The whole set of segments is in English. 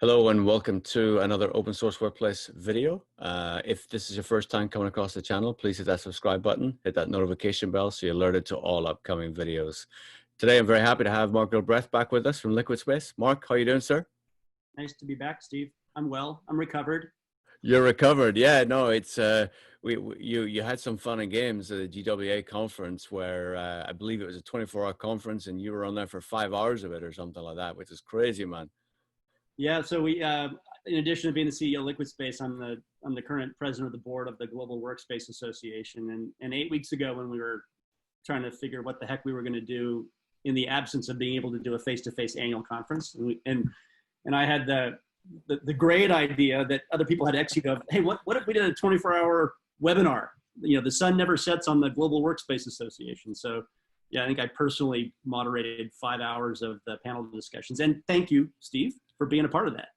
Hello and welcome to another open source workplace video. If this is your first time coming across the channel, please hit that subscribe button, hit that notification bell so you're alerted to all upcoming videos. Today, I'm very happy to have Mark Gilbreath back with us from Liquid Space. Mark, how are you doing, sir? Nice to be back, Steve. I'm well. I'm recovered. You're recovered. Yeah, no, it's you had some fun and games at the GWA conference where I believe it was a 24-hour conference and you were on there for 5 hours of it or something like that, which is crazy, man. Yeah. So in addition to being the CEO of Liquid Space, I'm the current president of the board of the Global Workspace Association. And 8 weeks ago, when we were trying to figure what the heck we were going to do in the absence of being able to do a face-to-face annual conference, and I had the great idea that other people had executed of, hey, what if we did a 24-hour webinar? You know, the sun never sets on the Global Workspace Association. So yeah, I think I personally moderated 5 hours of the panel discussions. And thank you, Steve, for being a part of that.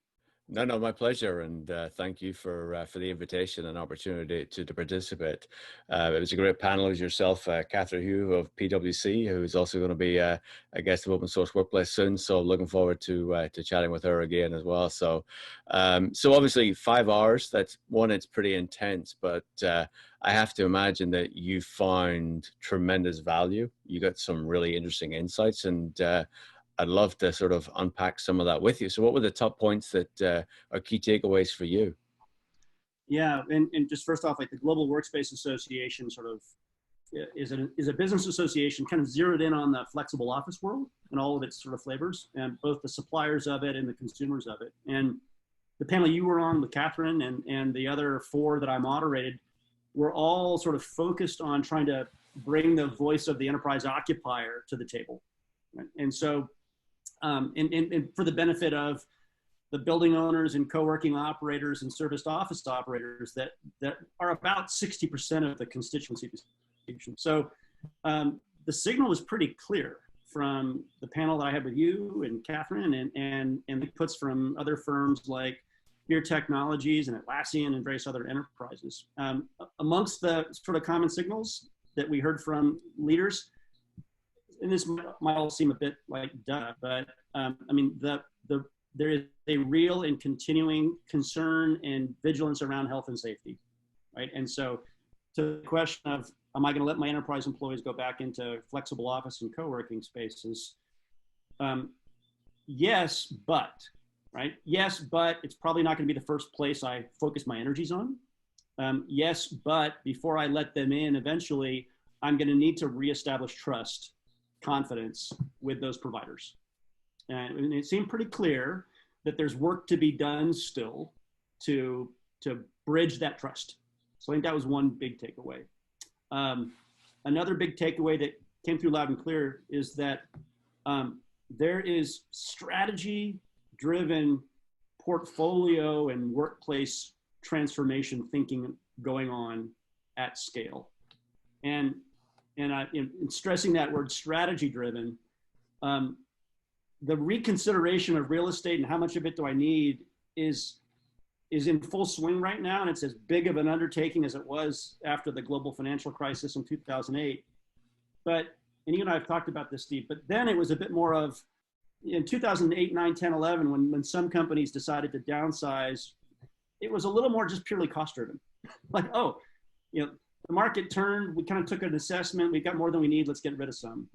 No, my pleasure, and thank you for the invitation and opportunity to participate. It was a great panel. It was yourself, Catherine Hugh of PwC, who is also going to be a guest of Open Source Workplace soon. So looking forward to chatting with her again as well. So, so obviously 5 hours. That's one. It's pretty intense, but I have to imagine that you found tremendous value. You got some really interesting insights, and I'd love to sort of unpack some of that with you. So what were the top points that are key takeaways for you? Yeah, and just first off, like the Global Workspace Association sort of is a business association kind of zeroed in on the flexible office world and all of its sort of flavors, and both the suppliers of it and the consumers of it. And the panel you were on with Catherine and the other four that I moderated were all sort of focused on trying to bring the voice of the enterprise occupier to the table. Right? And so and for the benefit of the building owners and co-working operators and serviced office operators that are about 60% of the constituency. So the signal was pretty clear from the panel that I had with you and Catherine and inputs from other firms like Beer Technologies and Atlassian and various other enterprises. Amongst the sort of common signals that we heard from leaders, and this might all seem a bit like duh, but I mean, there is a real and continuing concern and vigilance around health and safety, right? And so to the question of, am I gonna let my enterprise employees go back into flexible office and co-working spaces? Yes, but, right? Yes, but it's probably not gonna be the first place I focus my energies on. Yes, but before I let them in, eventually, I'm gonna need to reestablish trust, confidence with those providers. And it seemed pretty clear that there's work to be done still to bridge that trust. So I think that was one big takeaway. Another big takeaway that came through loud and clear is that there is strategy-driven portfolio and workplace transformation thinking going on at scale. And in stressing that word strategy-driven, the reconsideration of real estate and how much of it do I need is in full swing right now, and it's as big of an undertaking as it was after the global financial crisis in 2008. But, and you and I have talked about this, Steve, but then it was a bit more of, in 2008, 9, 10, 11, when some companies decided to downsize, it was a little more just purely cost-driven. Like, oh, you know, the market turned, we kind of took an assessment, we've got more than we need, let's get rid of some.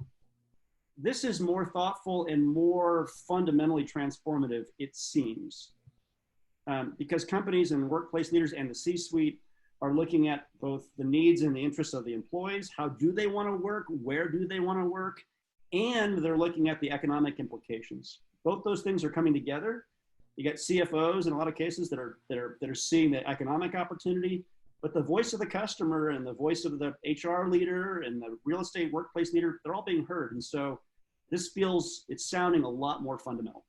This is more thoughtful and more fundamentally transformative, it seems, because companies and workplace leaders and the C-suite are looking at both the needs and the interests of the employees. How do they want to work? Where do they want to work? And they're looking at the economic implications. Both those things are coming together. You got CFOs in a lot of cases that are seeing the economic opportunity, but the voice of the customer and the voice of the HR leader and the real estate workplace leader, they're all being heard. And so this feels, it's sounding a lot more fundamental.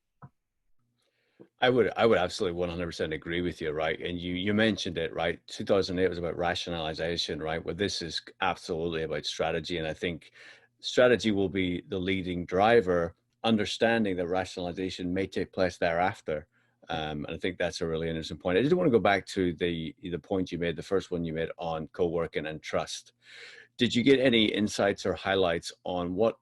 I would absolutely 100% agree with you, right? And you mentioned it, right? 2008 was about rationalization, right? Well, this is absolutely about strategy. And I think strategy will be the leading driver, understanding that rationalization may take place thereafter. And I think that's a really interesting point. I just want to go back to the point you made, the first one you made on co-working and trust. Did you get any insights or highlights on what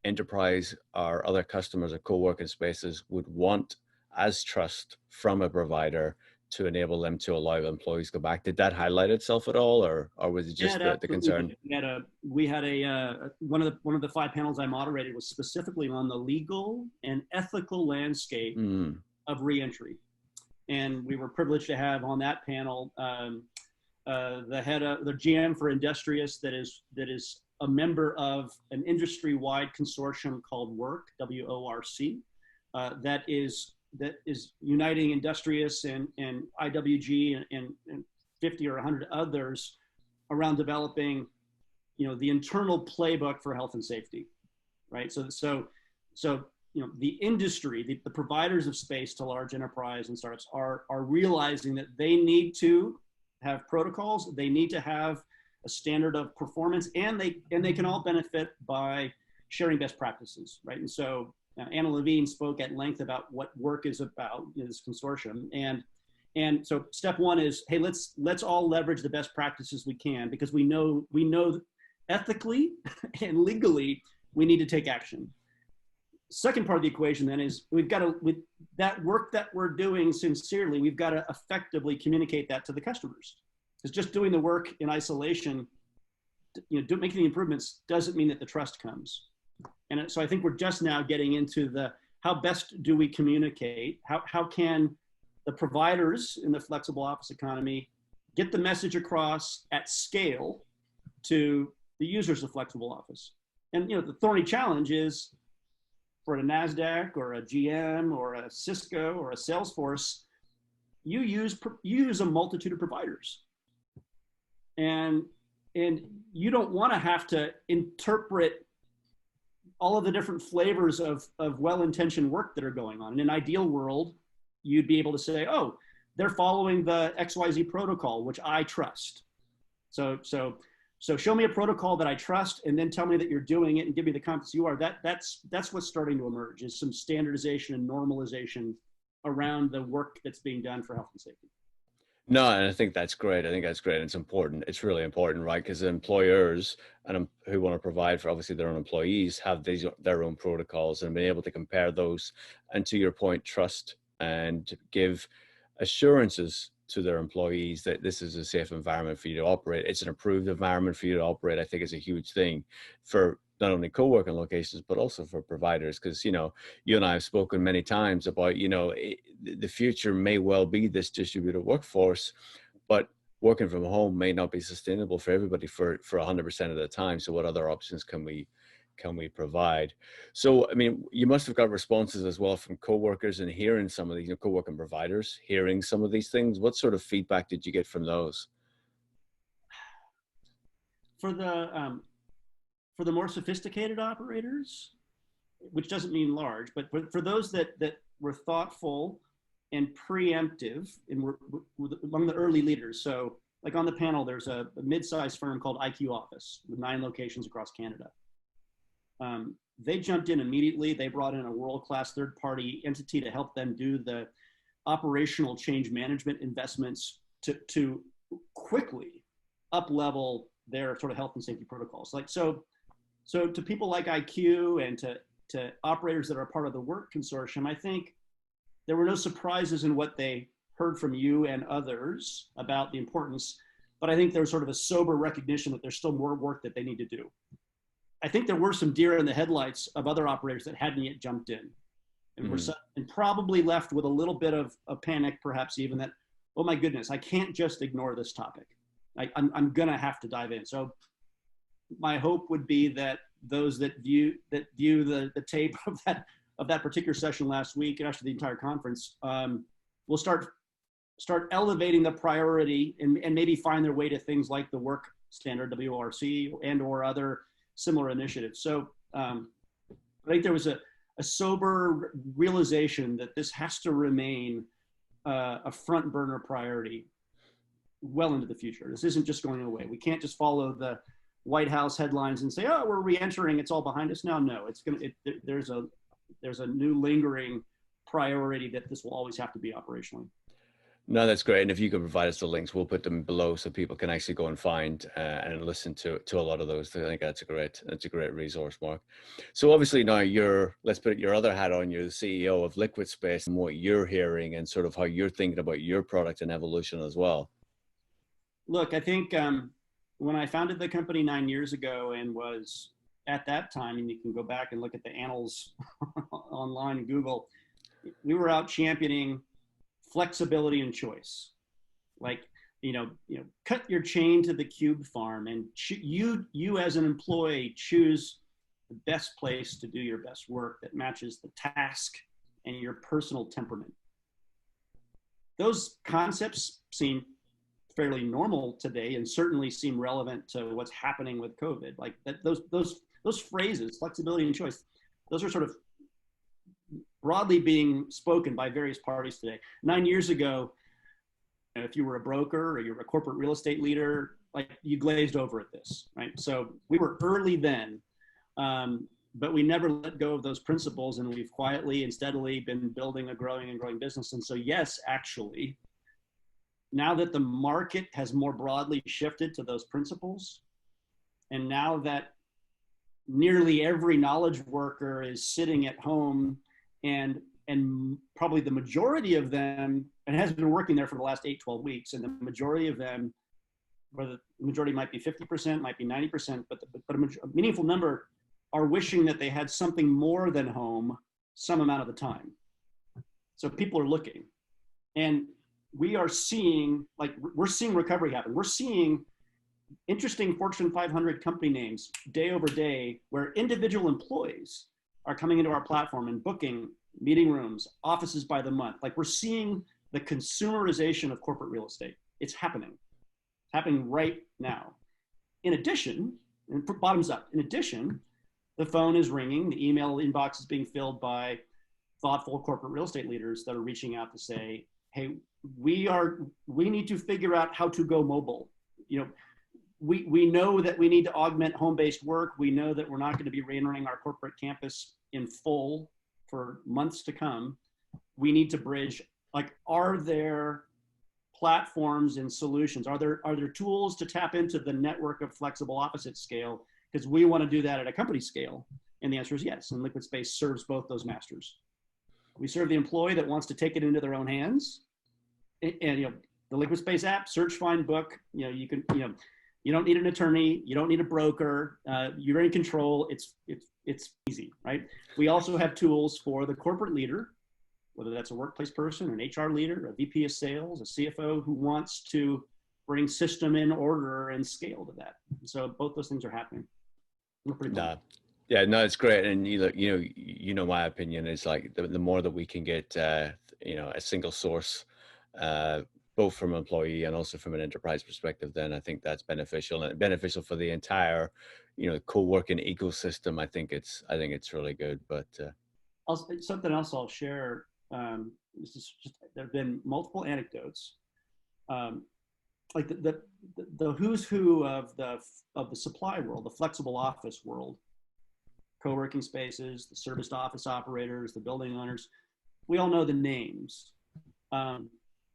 enterprise or other customers of co-working spaces would want as trust from a provider to enable them to allow employees to go back. Did that highlight itself at all, or was it Yeah, just it the absolutely concern? did. We had a one of the 5 panels I moderated was specifically on the legal and ethical landscape Mm, of reentry, and we were privileged to have on that panel the head of the GM for Industrious, that is a member of an industry-wide consortium called WORC, that is uniting Industrious and IWG and 50 or 100 others around developing, the internal playbook for health and safety, right? So the industry, the providers of space to large enterprise and startups are realizing that they need to have protocols, they need to have a standard of performance, and they can all benefit by sharing best practices, right? And so Anna Levine spoke at length about what work is about in this consortium, and so step one is, hey, let's all leverage the best practices we can, because we know ethically and legally we need to take action. Second part of the equation then is, we've got to, with that work that we're doing sincerely, we've got to effectively communicate that to the customers. Because just doing the work in isolation, making the improvements doesn't mean that the trust comes. And so I think we're just now getting into the, how best do we communicate? How can the providers in the flexible office economy get the message across at scale to the users of flexible office? And the thorny challenge is, for a NASDAQ or a GM or a Cisco or a Salesforce, you use a multitude of providers. And you don't want to have to interpret all of the different flavors of well-intentioned work that are going on. In an ideal world, you'd be able to say, oh, they're following the XYZ protocol, which I trust. So show me a protocol that I trust, and then tell me that you're doing it and give me the confidence you are. That's what's starting to emerge, is some standardization and normalization around the work that's being done for health and safety. no, and I think that's great. I think that's great. It's important. It's really important, right? Because employers who want to provide for obviously their own employees have their own protocols, and being able to compare those, and to your point, trust and give assurances to their employees that this is a safe environment for you to operate. It's an approved environment for you to operate. I think is a huge thing for not only co-working locations, but also for providers. Because, you and I have spoken many times about, the future may well be this distributed workforce, but working from home may not be sustainable for everybody for 100% of the time. So what other options can we provide? So, I mean, you must have got responses as well from coworkers, and hearing some of these, co-working providers, hearing some of these things. What sort of feedback did you get from those? For the more sophisticated operators, which doesn't mean large, but for those that were thoughtful and preemptive and were among the early leaders. So like on the panel, there's a mid-sized firm called IQ Office with 9 locations across Canada. They jumped in immediately. They brought in a world-class third-party entity to help them do the operational change management investments to quickly up-level their sort of health and safety protocols. So to people like IQ and to operators that are part of the work consortium, I think there were no surprises in what they heard from you and others about the importance, but I think there was sort of a sober recognition that there's still more work that they need to do. I think there were some deer in the headlights of other operators that hadn't yet jumped in, and and probably left with a little bit of panic, perhaps even, that, oh my goodness, I can't just ignore this topic. I'm gonna have to dive in. So my hope would be that those that view the tape of that particular session last week, and actually the entire conference, will start elevating the priority and maybe find their way to things like the work standard, WORC, and or other similar initiatives. So I think there was a sober realization that this has to remain a front burner priority well into the future. This isn't just going away. We can't just follow the White House headlines and say, oh, we're re-entering, it's all behind us now. No, there's a new lingering priority that this will always have to be operationally. No, that's great. And if you could provide us the links, we'll put them below so people can actually go and find and listen to a lot of those. I think that's a great resource, Mark. So obviously now let's put your other hat on. You're the CEO of Liquid Space, and what you're hearing and sort of how you're thinking about your product and evolution as well. Look, I think when I founded the company 9 years ago and was at that time, and you can go back and look at the annals online and Google, we were out championing flexibility and choice. Like, cut your chain to the cube farm and you as an employee choose the best place to do your best work that matches the task and your personal temperament. Those concepts seem fairly normal today and certainly seem relevant to what's happening with COVID. Like that, those phrases, flexibility and choice, those are sort of broadly being spoken by various parties today. 9 years ago, if you were a broker or you're a corporate real estate leader, like you glazed over at this, right? So we were early then, but we never let go of those principles, and we've quietly and steadily been building a growing business. And so yes, actually, now that the market has more broadly shifted to those principles, and now that nearly every knowledge worker is sitting at home and probably the majority of them, and has been working there for the last 8-12 weeks, and the majority of them, whether the majority might be 50%, might be 90%, but a meaningful number are wishing that they had something more than home some amount of the time. So people are looking, and we're seeing recovery happen. We're seeing interesting Fortune 500 company names day over day where individual employees are coming into our platform and booking meeting rooms, offices by the month. Like, we're seeing the consumerization of corporate real estate. It's happening right now. In addition, and bottoms up, in addition, the phone is ringing, the email inbox is being filled by thoughtful corporate real estate leaders that are reaching out to say, hey, we need to figure out how to go mobile. We know that we need to augment home-based work. We know that we're not going to be re-entering our corporate campus in full for months to come. We need to bridge. Like, are there platforms and solutions? Are there tools to tap into the network of flexible office at scale? Because we want to do that at a company scale. And the answer is yes. And Liquid Space serves both those masters. We serve the employee that wants to take it into their own hands. And the Liquid Space app, search, find, book. You don't need an attorney. You don't need a broker. You're in control. It's easy, right? We also have tools for the corporate leader, whether that's a workplace person, an HR leader, a VP of sales, a CFO who wants to bring system in order and scale to that. So both those things are happening. We're pretty cool. Yeah, no, it's great. And my opinion is like the more that we can get, a single source, both from an employee and also from an enterprise perspective, then I think that's beneficial, and beneficial for the entire, co-working ecosystem. I think it's really good. But something else I'll share. This is just, there have been multiple anecdotes, like the who's who of the supply world, the flexible office world, co-working spaces, the serviced office operators, the building owners. We all know the names.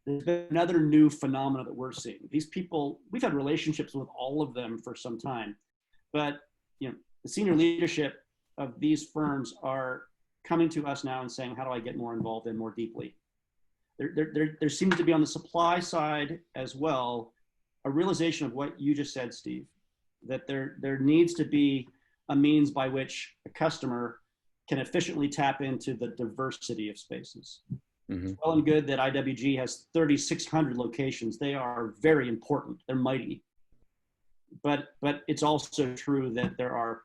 There's been another new phenomena that we're seeing. These people, we've had relationships with all of them for some time, but the senior leadership of these firms are coming to us now and saying, how do I get more involved and more deeply? There seems to be, on the supply side as well, a realization of what you just said, Steve, that there needs to be a means by which a customer can efficiently tap into the diversity of spaces. Mm-hmm. It's well and good that IWG has 3,600 locations. They are very important. They're mighty. But it's also true that there are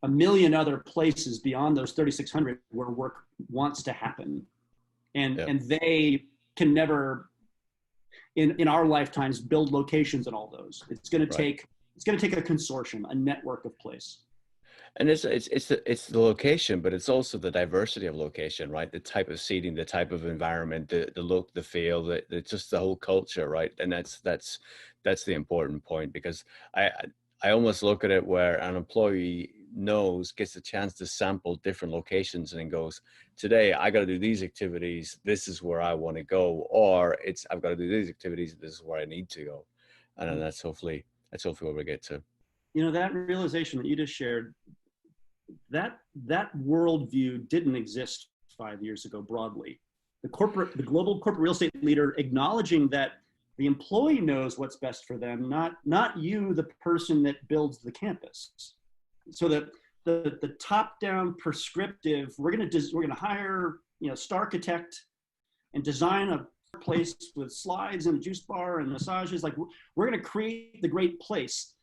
a million other places beyond those 3,600 where work wants to happen. And they can never, in our lifetimes, build locations in all those. It's going to take a consortium, a network of place. And it's the location, but it's also the diversity of location, right? The type of seating, the type of environment, the look, the feel, just the whole culture, right? And that's the important point, because I almost look at it where an employee knows, gets a chance to sample different locations and then goes, today I got to do these activities, this is where I want to go, or it's I've got to do these activities, this is where I need to go. And then that's hopefully where we get to. You know, that realization that you just shared, that worldview didn't exist 5 years ago broadly. The global corporate real estate leader acknowledging that the employee knows what's best for them, not you, the person that builds the campus. So that the top-down prescriptive, we're gonna hire, Starchitect and design a place with slides and a juice bar and massages. Like, we're gonna create the great place.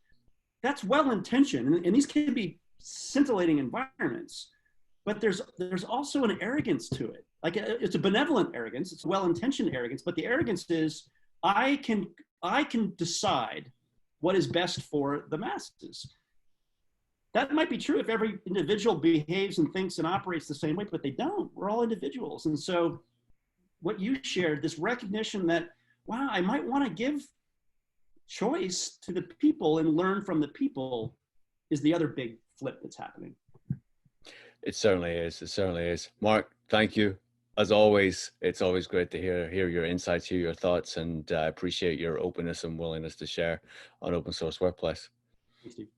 That's well-intentioned, and these can be scintillating environments, but there's also an arrogance to it. Like, it's a benevolent arrogance, it's a well-intentioned arrogance, but the arrogance is, I can decide what is best for the masses. That might be true if every individual behaves and thinks and operates the same way, but they don't. We're all individuals. And so what you shared, this recognition that, wow, I might want to give choice to the people and learn from the people, is the other big flip that's happening. It certainly is. It certainly is. Mark, thank you. As always, it's always great to hear your insights, hear your thoughts, and I appreciate your openness and willingness to share on Open Source Workplace. Thanks, Steve.